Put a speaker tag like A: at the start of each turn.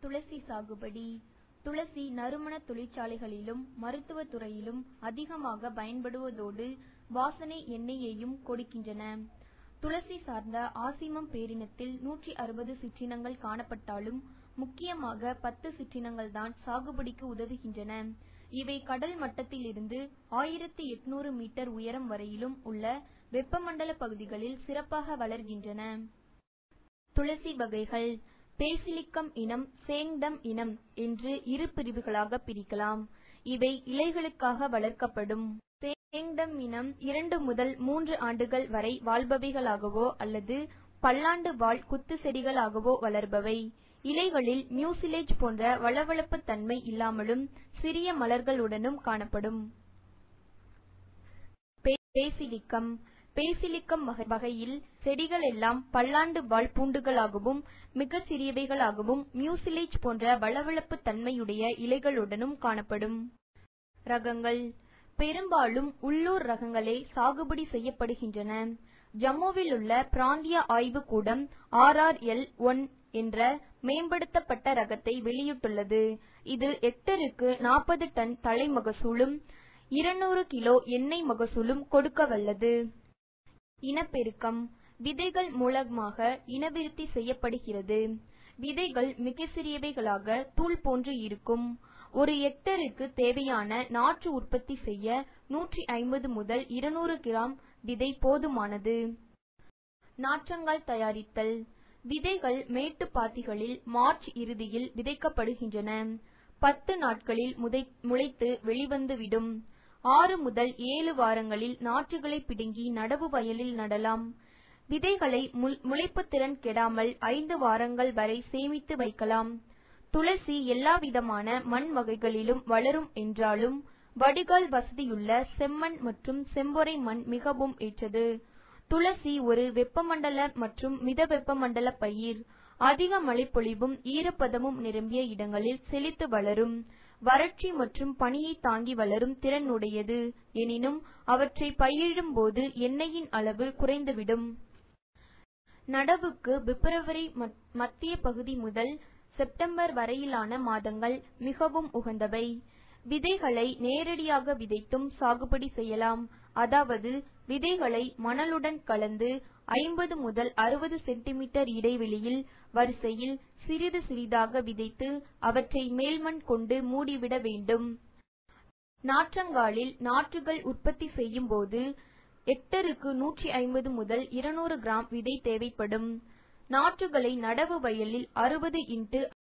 A: துளசி சாகுபடி. துளசி நறுமண தொழிற்சாலைகளிலும் மருத்துவத் துறையிலும் அதிகமாக பயன்படுவதோடு வாசனை எண்ணெயையும் கொடுக்கின்றன. துளசி சார்ந்த ஆசிமம் பேரினத்தில் 160 சிற்றினங்கள் காணப்பட்டாலும் முக்கியமாக 10 சிற்றினங்கள் தான் சாகுபடிக்கு உதவுகின்றன. இவை கடல் மட்டத்திலிருந்து 1800 மீட்டர் உயரம் வரையிலும் உள்ள வெப்பமண்டல பகுதிகளில் சிறப்பாக வளர்கின்றன. துளசி வகைகள். பேசிலிக்கம் இனம், சேங்டம் இனம் என்று இரு பிரிவுகளாக பிரிக்கலாம். இவை இலைகளுக்காக வளர்க்கப்படும். சேங்டம் இனம் 2 முதல் 3 ஆண்டுகள் வரை வாழ்பவைகளாகவோ அல்லது பல்லாண்டு வாழ் குத்து செடிகளாகவோ வளர்பவை. இலைகளில் மியூசிலேஜ் போன்ற வளவளப்பு தன்மை இல்லாமலும் சிறிய மலர்களுடனும் காணப்படும். பேசிலிக்கம். பேசிலிக்கம் வகையில் செடிகள் எல்லாம் பல்லாண்டு வாழ் பூண்டுகளாகவும் மிக சிறியவைகளாகவும் மியூசிலேஜ் போன்ற வளவளப்பு தன்மையுடைய இலைகளுடனும் காணப்படும். ரகங்கள். பெரும்பாலும் உள்ளூர் ரகங்களே சாகுபடி செய்யப்படுகின்றன. ஜம்முவில் உள்ள பிராந்திய ஆய்வு கூடம் RRL-1 என்ற மேம்படுத்தப்பட்ட ரகத்தை வெளியிட்டுள்ளது. இது ஹெக்டருக்கு 40 டன் தலை மகசூலும் 200 கிலோ எண்ணெய் மகசூலும் கொடுக்க வல்லது. இனப்பெருக்கம். விதைகள் மூலமாக இனவிருத்தி செய்யப்படுகிறது. விதைகள் மிக சிறியவைகளாக தூள் போன்று இருக்கும். ஒரு ஹெக்டருக்கு தேவையான நாற்று உற்பத்தி செய்ய 150 முதல் 200 கிராம் விதை போதுமானது. நாற்றங்கால் தயாரித்தல். விதைகள் மேட்டுப்பாத்திகளில் மார்ச் இறுதியில் விதைக்கப்படுகின்றன. 10 நாட்களில் முளைத்து வெளிவந்துவிடும். 6 முதல் 7 வாரங்களில் நாற்றுகளை பிடுங்கி நடவு வயலில் நடலாம். விதைகளை முளைப்பு திறன் கெடாமல் 5 வாரங்கள் வரை சேமித்து வைக்கலாம். துளசி எல்லாவிதமான மண் வகைகளிலும் வளரும் என்றாலும் வடிகால் வசதியுள்ள செம்மண் மற்றும் செம்பொறை மண் மிகவும் ஏற்றது. துளசி ஒரு வெப்பமண்டல மற்றும் மித வெப்பமண்டல பயிர். அதிக மழைப்பொழிவும் ஈரப்பதமும் நிரம்பிய இடங்களில் செழித்து வளரும். வறட்சி மற்றும் பனியை தாங்கி வளரும் திறன் உடையது. எனினும் அவற்றை பயிரிடும் போது எண்ணெயின் அளவு குறைந்துவிடும். நடவுக்கு பிப்ரவரி மத்திய பகுதி முதல் செப்டம்பர் வரையிலான மாதங்கள் மிகவும் உகந்தவை. விதைகளை நேரடியாக விதைத்தும் சாகுபடி செய்யலாம். அதாவது விதைகளை மணலுடன் கலந்து 50 முதல் 60 சென்டிமீட்டர் இடைவெளியில் வரிசையில் சிறிது சிறிதாக விதைத்து அவற்றை மேல்மண் கொண்டு மூடிவிட வேண்டும். நாற்றங்காலில் நாற்றுகள் உற்பத்தி செய்யும் போது ஹெக்டருக்கு 150 முதல் 200 கிராம் விதை தேவைப்படும். நாற்றுகளை நடவு வயலில் 60 x